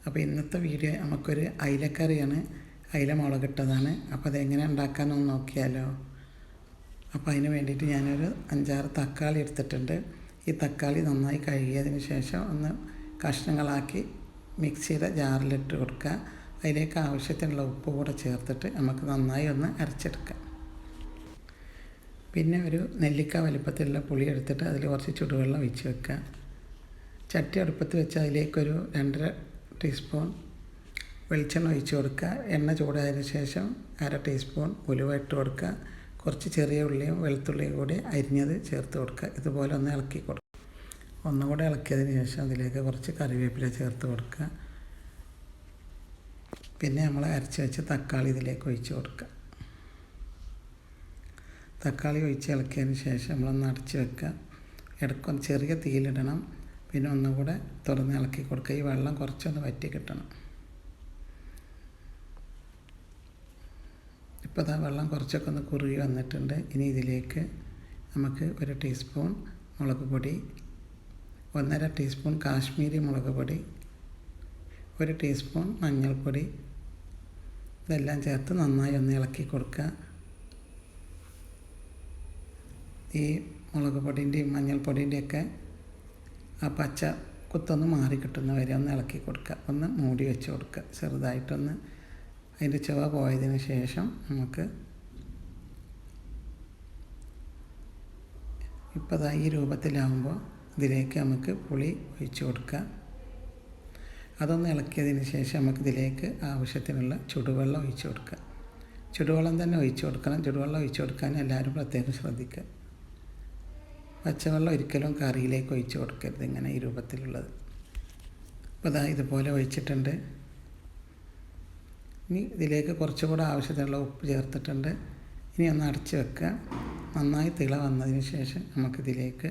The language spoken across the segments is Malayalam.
അപ്പോൾ ഇന്നത്തെ വീഡിയോ നമുക്കൊരു അയിലക്കറിയാണ്. അയില മുളകിട്ടതാണ്. അപ്പോൾ അതെങ്ങനെ ഉണ്ടാക്കാമെന്നൊന്ന് നോക്കിയാലോ. അപ്പോൾ അതിന് വേണ്ടിയിട്ട് ഞാനൊരു 5-6 തക്കാളി എടുത്തിട്ടുണ്ട്. ഈ തക്കാളി നന്നായി കഴുകിയതിന് ശേഷം ഒന്ന് കഷ്ണങ്ങളാക്കി മിക്സിയുടെ ജാറിലിട്ട് കൊടുക്കുക. അതിലേക്ക് ആവശ്യത്തിനുള്ള ഉപ്പ് കൂടെ ചേർത്തിട്ട് നമുക്ക് നന്നായി ഒന്ന് അരച്ചെടുക്കാം. പിന്നെ ഒരു നെല്ലിക്ക വലിപ്പത്തിലുള്ള പുളി എടുത്തിട്ട് അതിൽ കുറച്ച് ചുടുവെള്ളം ഒഴിച്ച് വെക്കുക. ചട്ടി അടുപ്പത്ത് വെച്ച് അതിലേക്കൊരു 2.5 ടീസ്പൂൺ വെളിച്ചെണ്ണ ഒഴിച്ച് കൊടുക്കുക. എണ്ണ ചൂടായതിന് ശേഷം 1/2 ടീസ്പൂൺ ഉലുവ ഇട്ട് കൊടുക്കുക. കുറച്ച് ചെറിയ ഉള്ളിയും വെളുത്തുള്ളിയും കൂടി അരിഞ്ഞത് ചേർത്ത് കൊടുക്കുക. ഇതുപോലെ ഒന്ന് ഇളക്കി കൊടുക്കുക. ഒന്നുകൂടെ ഇളക്കിയതിന് ശേഷം അതിലേക്ക് കുറച്ച് കറിവേപ്പില ചേർത്ത് കൊടുക്കുക. പിന്നെ നമ്മൾ അരച്ച് വെച്ച് തക്കാളി ഇതിലേക്ക് ഒഴിച്ച് കൊടുക്കുക. തക്കാളി ഒഴിച്ച് ഇളക്കിയതിന് ശേഷം നമ്മളൊന്ന് അടച്ച് വെക്കുക. ഇടയ്ക്കൊന്ന് ചെറിയ തീയിലിടണം. പിന്നെ ഒന്നുകൂടെ തുറന്ന് ഇളക്കി കൊടുക്കുക. ഈ വെള്ളം കുറച്ചൊന്ന് വറ്റി കിട്ടണം. ഇപ്പോൾ ഇതാ വെള്ളം കുറച്ചൊക്കെ ഒന്ന് കുറുകി വന്നിട്ടുണ്ട്. ഇനി ഇതിലേക്ക് നമുക്ക് 1 ടീസ്പൂൺ മുളക് പൊടി, 1.5 ടീസ്പൂൺ കാശ്മീരി മുളക് പൊടി, 1 ടീസ്പൂൺ മഞ്ഞൾപ്പൊടി ഇതെല്ലാം ചേർത്ത് നന്നായി ഒന്ന് ഇളക്കി കൊടുക്കുക. ഈ മുളക് പൊടിൻ്റെയും മഞ്ഞൾപ്പൊടിൻ്റെയൊക്കെ ആ പച്ച കുത്തൊന്ന് മാറി കിട്ടുന്ന വരെ ഒന്ന് ഇളക്കി കൊടുക്കുക. ഒന്ന് മൂടി വെച്ച് കൊടുക്കുക. ചെറുതായിട്ടൊന്ന് അതിൻ്റെ ചുവ പോയതിന് ശേഷം നമുക്ക് ഇപ്പോൾ ഈ രൂപത്തിലാവുമ്പോൾ ഇതിലേക്ക് നമുക്ക് പുളി ഒഴിച്ച് കൊടുക്കുക. അതൊന്ന് ഇളക്കിയതിന് ശേഷം നമുക്കിതിലേക്ക് ആവശ്യത്തിനുള്ള ചുടുവെള്ളം ഒഴിച്ച് കൊടുക്കുക. ചുടുവെള്ളം തന്നെ ഒഴിച്ച് കൊടുക്കണം. ചുടുവെള്ളം ഒഴിച്ച് കൊടുക്കാൻ എല്ലാവരും പ്രത്യേകം ശ്രദ്ധിക്കുക. പച്ചവെള്ളം ഒരിക്കലും കറിയിലേക്ക് ഒഴിച്ച് കൊടുക്കരുത്. ഇങ്ങനെ ഈ രൂപത്തിലുള്ളത്. അപ്പോൾ ഇതുപോലെ ഒഴിച്ചിട്ടുണ്ട്. ഇനി ഇതിലേക്ക് കുറച്ചുകൂടെ ആവശ്യത്തിനുള്ള ഉപ്പ് ചേർത്തിട്ടുണ്ട്. ഇനി ഒന്ന് അടച്ച് വെക്കുക. നന്നായി തിള വന്നതിന് ശേഷം നമുക്കിതിലേക്ക്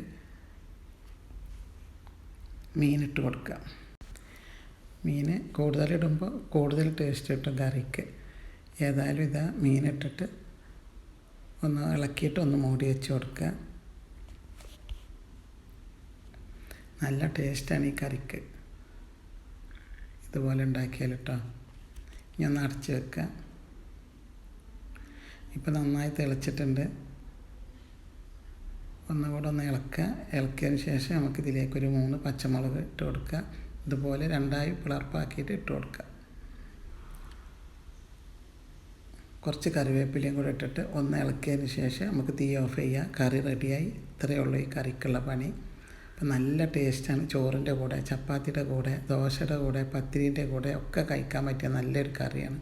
മീനിട്ട് കൊടുക്കുക. മീൻ കൂടുതലിടുമ്പോൾ കൂടുതൽ ടേസ്റ്റ് കിട്ടും കറിക്ക്. ഏതായാലും മീനിട്ടിട്ട് ഒന്ന് ഇളക്കിയിട്ട് ഒന്ന് മൂടി വെച്ച് കൊടുക്കുക. നല്ല ടേസ്റ്റാണ് ഈ കറിക്ക്. ഇതുപോലെ ഉണ്ടാക്കിയാൽ കേട്ടോ. ഇനി ഒന്ന് അടച്ച് വെക്കുക. ഇപ്പോൾ നന്നായി തിളച്ചിട്ടുണ്ട്. ഒന്നുകൂടെ ഒന്ന് ഇളക്കുക. ഇളക്കിയതിന് ശേഷം നമുക്കിതിലേക്കൊരു 3 പച്ചമുളക് ഇട്ട് കൊടുക്കുക. ഇതുപോലെ 2ആയി പിളർപ്പാക്കിയിട്ട് ഇട്ട് കൊടുക്കുക. കുറച്ച് കറിവേപ്പിലയും കൂടെ ഇട്ടിട്ട് ഒന്ന് ഇളക്കിയതിന് ശേഷം നമുക്ക് തീ ഓഫ് ചെയ്യുക. കറി റെഡിയായി. ഇത്രയേ ഉള്ളൂ ഈ കറിക്കുള്ള പണി. അപ്പം നല്ല ടേസ്റ്റാണ്. ചോറിൻ്റെ കൂടെ, ചപ്പാത്തിയുടെ കൂടെ, ദോശയുടെ കൂടെ, പത്തിരീൻ്റെ കൂടെ ഒക്കെ കഴിക്കാൻ പറ്റിയ നല്ലൊരു കറിയാണ്.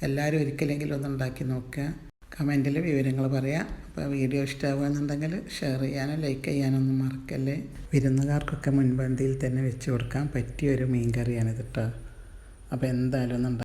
എല്ലാവരും ഒരിക്കലെങ്കിലും ഒന്ന് ഉണ്ടാക്കി നോക്കുക. കമൻറ്റിൽ വിവരങ്ങൾ പറയാം. അപ്പോൾ വീഡിയോ ഇഷ്ടമാകുമെന്നുണ്ടെങ്കിൽ ഷെയർ ചെയ്യാനും ലൈക്ക് ചെയ്യാനൊന്നും മറക്കല്ലേ. വിരുന്നുകാർക്കൊക്കെ മുൻപന്തിയിൽ തന്നെ വെച്ച് കൊടുക്കാൻ പറ്റിയൊരു മീൻ കറിയാണിത് കേട്ടോ. അപ്പോൾ എന്തായാലും ഒന്ന്